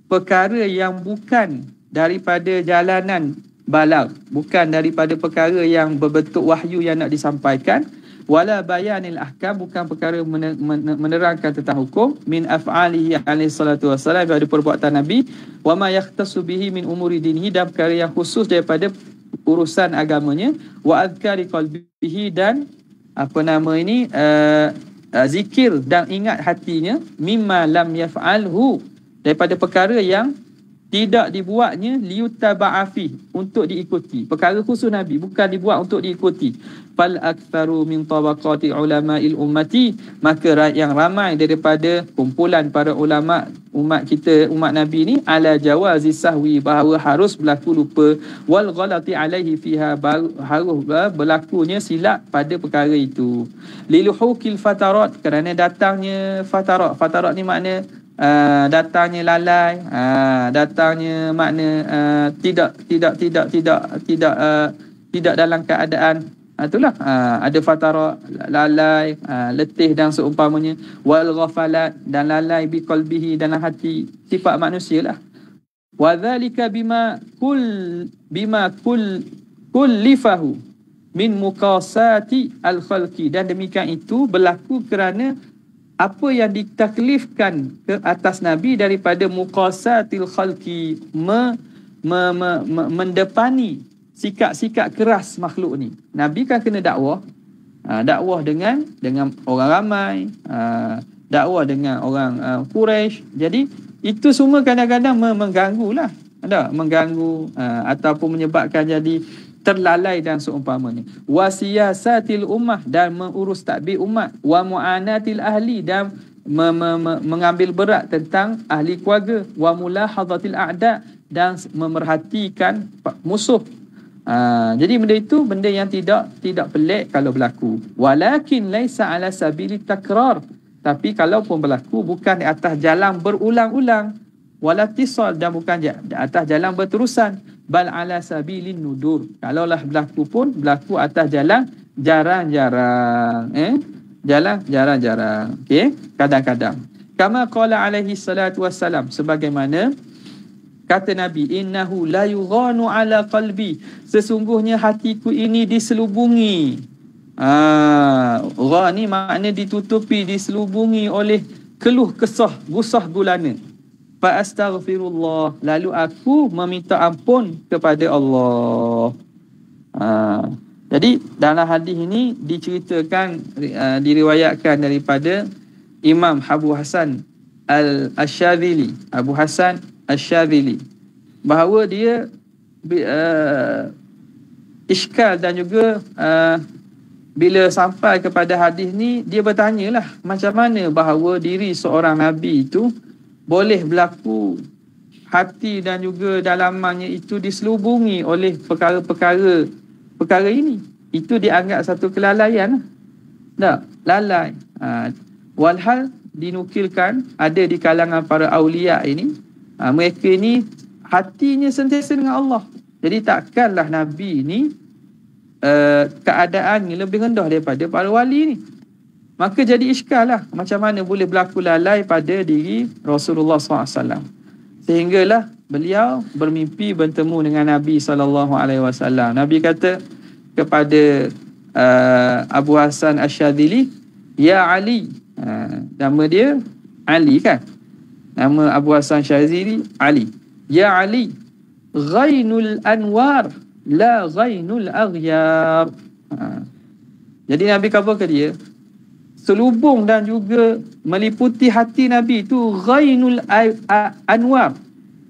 Speaker 2: perkara yang bukan daripada jalanan balag, bukan daripada perkara yang berbentuk wahyu yang nak disampaikan, wala bayanil ahkam, bukan perkara menerangkan tentang hukum, min af'alihi alaihi salatu wassalam, daripada perbuatan Nabi, wa ma yakhtassu bihi min umuri dinihi, dan perkara yang khusus daripada urusan agamanya, wa adhkari qalbihi, dan zikir dan ingat hatinya, mimma lam yaf'alhu, daripada perkara yang tidak dibuatnya liyutaba'afi, untuk diikuti. Perkara khusus Nabi, bukan dibuat untuk diikuti. Fal aktsaru min tabaqati ulama'il ummati, maka yang ramai daripada kumpulan para ulama umat kita, umat Nabi ni, ala jawazi sahwi, bahawa harus berlaku lupa, wal ghalati alaihi fiha, harus berlakunya silap pada perkara itu. Liluhukil fatarat, kerana datangnya fatarat. Fatarat ni makna datangnya lalai, datangnya makna tidak dalam keadaan itulah ada fatara lalai, letih dan seumpamanya, wal ghafalat dan lalai bi qalbihi dalam hati, sifat manusia lah. Wa dzalika bima kullifahu min muqasati al-khalqi, dan demikian itu berlaku kerana apa yang ditaklifkan ke atas Nabi daripada muqasatil khalqi, mendepani sikap-sikap keras makhluk ni. Nabi kan kena dakwah, dakwah dengan orang ramai, dakwah dengan orang Quraisy. Jadi itu semua kadang-kadang mengganggulah, mengganggu ataupun menyebabkan jadi terlalai dan seumpamanya. Wa siyasatil ummah, dan mengurus tadbir umat. Wa mu'anatil ahli, dan mengambil berat tentang ahli keluarga. Wa mulahadhatil a'da, dan memerhatikan musuh. Jadi benda itu benda yang tidak pelik kalau berlaku. Walakin laisa ala sabili takrar, tapi kalau pun berlaku bukan di atas jalan berulang-ulang, wala tisal, dan bukan di atas jalan berterusan, bal ala sabilin nudur. Kalaulah berlaku pun berlaku atas jalan jarang-jarang, jalan jarang-jarang, okey, kadang-kadang. Kama qala alaihi salatu wassalam, sebagaimana kata Nabi, innahu la yughanu ala qalbi, sesungguhnya hatiku ini diselubungi. Ghani makna ditutupi, diselubungi oleh keluh kesah, gusah gulana. Fa astaghfirullah, lalu aku meminta ampun kepada Allah. Jadi dalam hadis ini diceritakan, diriwayatkan daripada Imam Abu Hasan Al-Syadzili, Abu Hasan Al-Syadzili, bahawa dia iskal, dan juga bila sampai kepada hadis ni, dia bertanyalah macam mana bahawa diri seorang Nabi itu boleh berlaku hati dan juga dalamannya itu diselubungi oleh perkara ini. Itu dianggap satu kelalaian. Tak? Lalai. Walhal dinukilkan ada di kalangan para awliya ini, mereka ini hatinya sentiasa dengan Allah. Jadi takkanlah Nabi ini keadaannya lebih rendah daripada para wali ni. Maka jadi iskal lah, macam mana boleh berlaku lalai pada diri Rasulullah SAW. Sehinggalah beliau bermimpi bertemu dengan Nabi SAW. Nabi kata kepada Abu Hasan Asy-Syadzili, ya Ali, nama dia Ali kan, nama Abu Hasan Asy-Syadzili Ali, ya Ali, ghainul anwar la ghainul aghyar. Jadi Nabi kata ke dia, selubung dan juga meliputi hati Nabi itu ghainul anwar,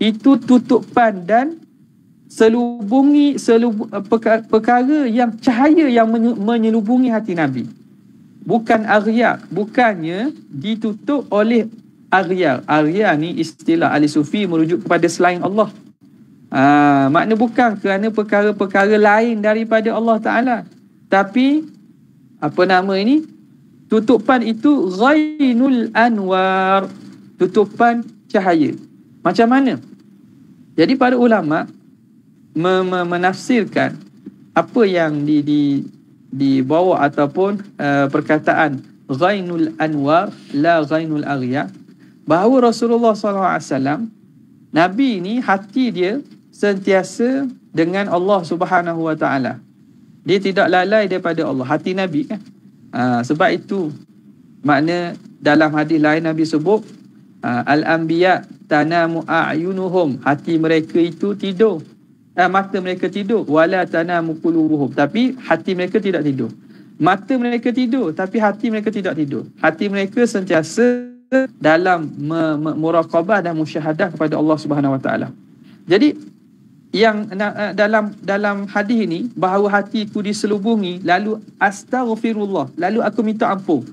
Speaker 2: itu tutupan dan selubungi perkara yang cahaya yang menyelubungi hati Nabi. Bukan aghyar, bukannya ditutup oleh aghyar. Aghyar ni istilah ahli sufi merujuk kepada selain Allah. Makna bukan kerana perkara-perkara lain daripada Allah Ta'ala, tapi apa nama ini, tutupan itu ghainul anwar, tutupan cahaya. Macam mana? Jadi para ulama menafsirkan apa yang dibawa ataupun perkataan ghainul anwar la ghainul aghyar, bahawa Rasulullah SAW, Nabi ini hati dia sentiasa dengan Allah Subhanahu Wa Taala. Dia tidak lalai daripada Allah, hati Nabi kan. Sebab itu makna dalam hadis lain Nabi sebut al-anbiya tanamu a'yunuhum, hati mereka itu tidur, mata mereka tidur, wala tanamu qulubuhum, tapi hati mereka tidak tidur. Mata mereka tidur tapi hati mereka tidak tidur. Hati mereka sentiasa dalam muraqabah dan musyahadah kepada Allah Subhanahu Wa Taala. Jadi yang dalam hadis ini, bahawa hatiku diselubungi, lalu astaghfirullah, lalu aku minta ampun.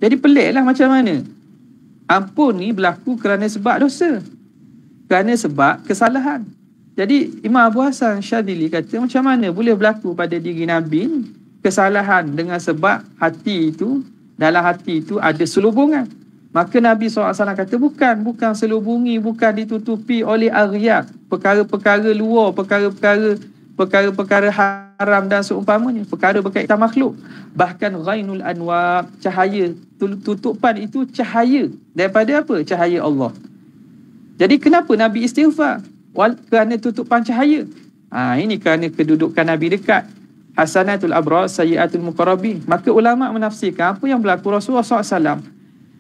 Speaker 2: Jadi peliklah macam mana ampun ni berlaku kerana sebab dosa, kerana sebab kesalahan. Jadi Imam Abu Hasan Syadzili kata, macam mana boleh berlaku pada diri Nabi ni kesalahan dengan sebab hati itu, dalam hati itu ada selubungan. Maka Nabi SAW kata bukan selubungi, bukan ditutupi oleh aghyab, perkara-perkara luar, perkara-perkara haram dan seumpamanya, perkara berkaitan makhluk. Bahkan ghainul anwar, cahaya, tutupan itu cahaya daripada apa? Cahaya Allah. Jadi kenapa Nabi istighfar? Kerana tutupan cahaya. Ini kerana kedudukan Nabi dekat. Hasanatul abrar, sayyiatul muqarrabin. Maka ulama menafsirkan apa yang berlaku Rasulullah SAW.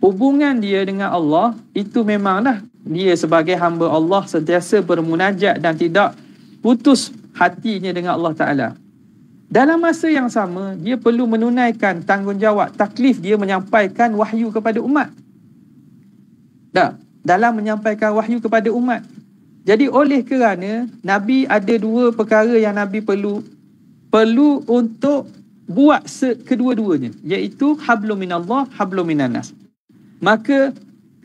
Speaker 2: Hubungan dia dengan Allah itu memanglah dia sebagai hamba Allah sentiasa bermunajat dan tidak putus hatinya dengan Allah Ta'ala. Dalam masa yang sama, dia perlu menunaikan tanggungjawab, taklif dia menyampaikan wahyu kepada umat. Dalam menyampaikan wahyu kepada umat. Jadi oleh kerana Nabi ada dua perkara yang Nabi perlu untuk buat kedua-duanya, iaitu hablum minallah, hablum minannas. Maka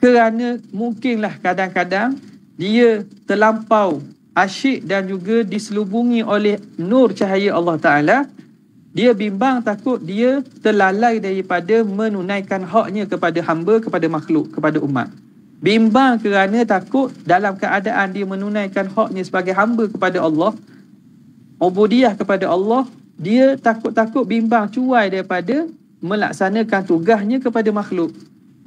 Speaker 2: kerana mungkinlah kadang-kadang dia terlampau asyik dan juga diselubungi oleh nur cahaya Allah Ta'ala, dia bimbang takut dia terlalai daripada menunaikan haknya kepada hamba, kepada makhluk, kepada umat. Bimbang kerana takut dalam keadaan dia menunaikan haknya sebagai hamba kepada Allah, ubudiyah kepada Allah, dia takut-takut bimbang cuai daripada melaksanakan tugasnya kepada makhluk.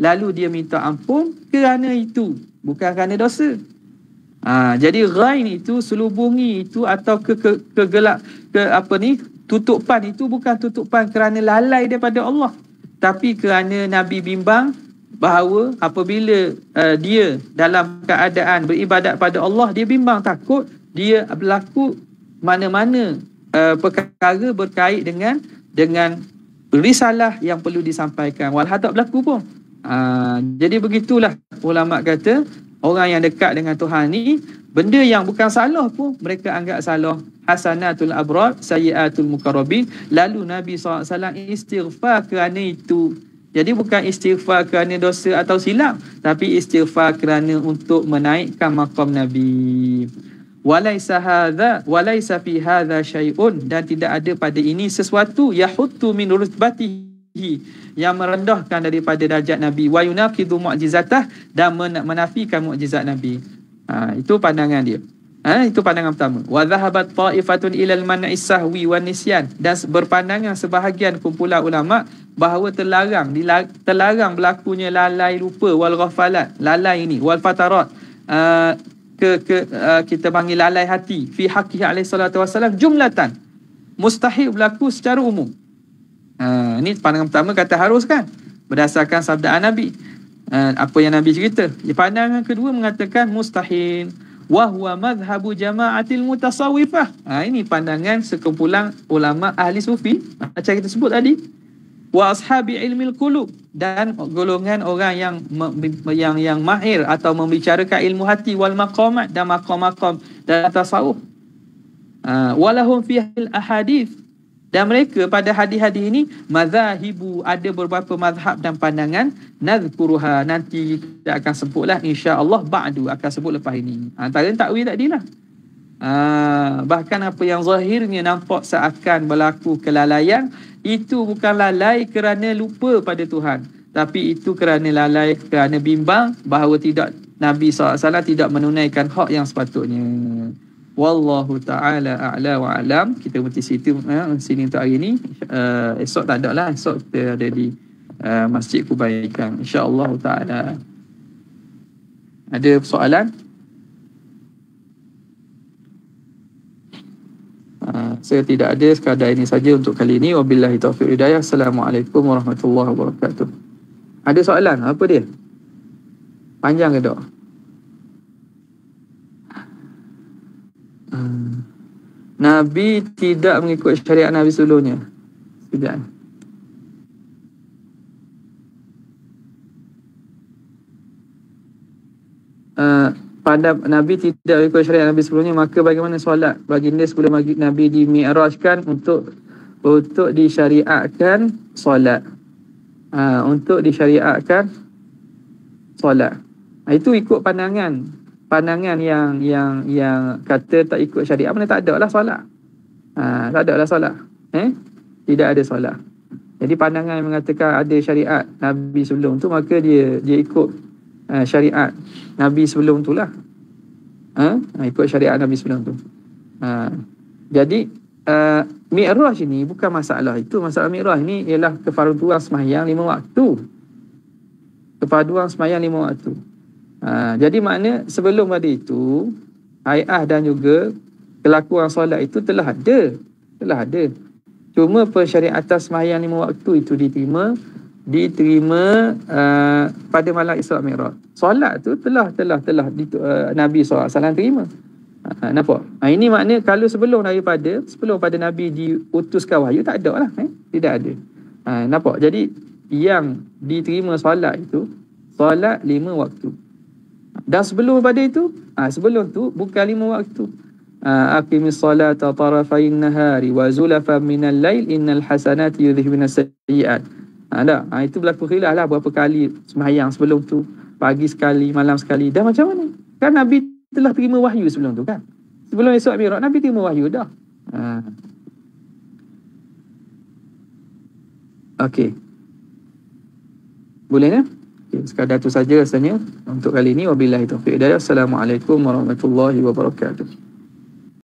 Speaker 2: Lalu dia minta ampun kerana itu, bukan kerana dosa. Jadi ghain itu, selubungi itu atau tutupan itu bukan tutupan kerana lalai daripada Allah, tapi kerana Nabi bimbang bahawa apabila dia dalam keadaan beribadat pada Allah, dia bimbang takut dia berlaku mana-mana perkara berkait dengan risalah yang perlu disampaikan. Walhal tak berlaku pun. Jadi begitulah ulama kata, orang yang dekat dengan Tuhan ni, benda yang bukan salah pun mereka anggap salah. Hasanatul abrar, sayyiatul muqarrabin. Lalu Nabi SAW istighfar kerana itu. Jadi bukan istighfar kerana dosa atau silap, tapi istighfar kerana untuk menaikkan maqam Nabi. Walaisa fi hadza syai'un, dan tidak ada pada ini sesuatu yahuttu min rutbatihi, yang merendahkan daripada darjat Nabi, wa yunaqidu mu'jizatah, dan menafikan mukjizat Nabi. Itu pandangan dia. Itu pandangan pertama. Wa dhahabat ta'ifatun ilal man'i sahwi wan nisyan, dan berpandangan sebahagian kumpulan ulama bahawa terlarang berlakunya lalai lupa wal ghafalat, lalai ini wal fatarat, kita panggil lalai hati, fi haqqihi alaihi salatu wasallam jumlatan, mustahil berlaku secara umum. Ini pandangan pertama, kata harus kan, berdasarkan sabdaan Nabi, apa yang Nabi cerita. Pandangan kedua mengatakan mustahil, wa huwa madhhabu jama'atil mutasawwifah. Ini pandangan sekumpulan ulama ahli sufi macam kita sebut tadi, wa ashabi ilmil qulub, dan golongan orang yang mahir atau membicarakan ilmu hati, wal maqamat, dan maqam-maqam dalam tasawuf. Walahum fihi al ahadith, dan mereka pada hadis-hadis ini madhahibu, ada beberapa mazhab dan pandangan, nadhkuruha, nanti kita akan sebutlah insya-Allah, ba'du, akan sebut lepas ini. Antara takwil tadilah. Bahkan apa yang zahirnya nampak seakan berlaku kelalaian, itu bukan lalai kerana lupa pada Tuhan, tapi itu kerana lalai kerana bimbang bahawa Nabi SAW tidak menunaikan hak yang sepatutnya. Wallahu ta'ala a'la wa alam. Kita berhenti sini untuk hari ini. Esok tak ada lah. Esok kita ada di Masjid Kebaikan, insya-Allah ta'ala. Ada soalan? Saya tidak ada, sekadar ini saja untuk kali ini. Wabillahi taufiq hidayah. Assalamualaikum warahmatullahi wabarakatuh. Ada soalan? Apa dia? Panjang ke tak? Nabi tidak mengikut syariat Nabi sebelumnya. Tidak. Pada Nabi tidak mengikut syariat Nabi sebelumnya, maka bagaimana solat baginda sebelum Nabi dimi'rajkan untuk disyariatkan solat? Untuk disyariatkan solat. Itu ikut pandangan yang kata tak ikut syariat, mana tak ada lah solat. Tak ada lah solat. Tidak ada solat. Jadi pandangan yang mengatakan ada syariat Nabi sebelum tu, maka dia ikut syariat Nabi sebelum tu lah. Ikut syariat Nabi sebelum tu. Jadi Mi'raj ini bukan masalah itu. Masalah Mi'raj ini ialah kefarduan sembahyang 5 waktu. Kefarduan sembahyang 5 waktu. Jadi makna sebelum pada itu, hay'ah dan juga kelakuan solat itu telah ada. Cuma persyariatan sembahyang 5 waktu itu diterima pada malam Isra Mi'raj. Solat tu telah Nabi SAW terima. Nampak? Ini makna kalau sebelum pada Nabi diutuskan wahyu, tak ada lah. Tidak ada. Nampak? Jadi yang diterima solat itu solat 5 waktu. Dan sebelum pada itu, sebelum tu bukan 5 waktu. Aqimis salata tarafain nahari wa zulafan minal lail innal hasanati yudhhibun as-sayyi'at. Itu berlaku khilaf lah berapa kali sembahyang sebelum tu, pagi sekali, malam sekali. Dan macam mana? Kan Nabi telah terima wahyu sebelum tu kan? Sebelum Isra Mi'raj Nabi terima wahyu dah. Okey. Boleh kan? Okay, sekadar tu saja rasanya untuk kali ini. Wabillahi taufiq. Assalamualaikum warahmatullahi wabarakatuh.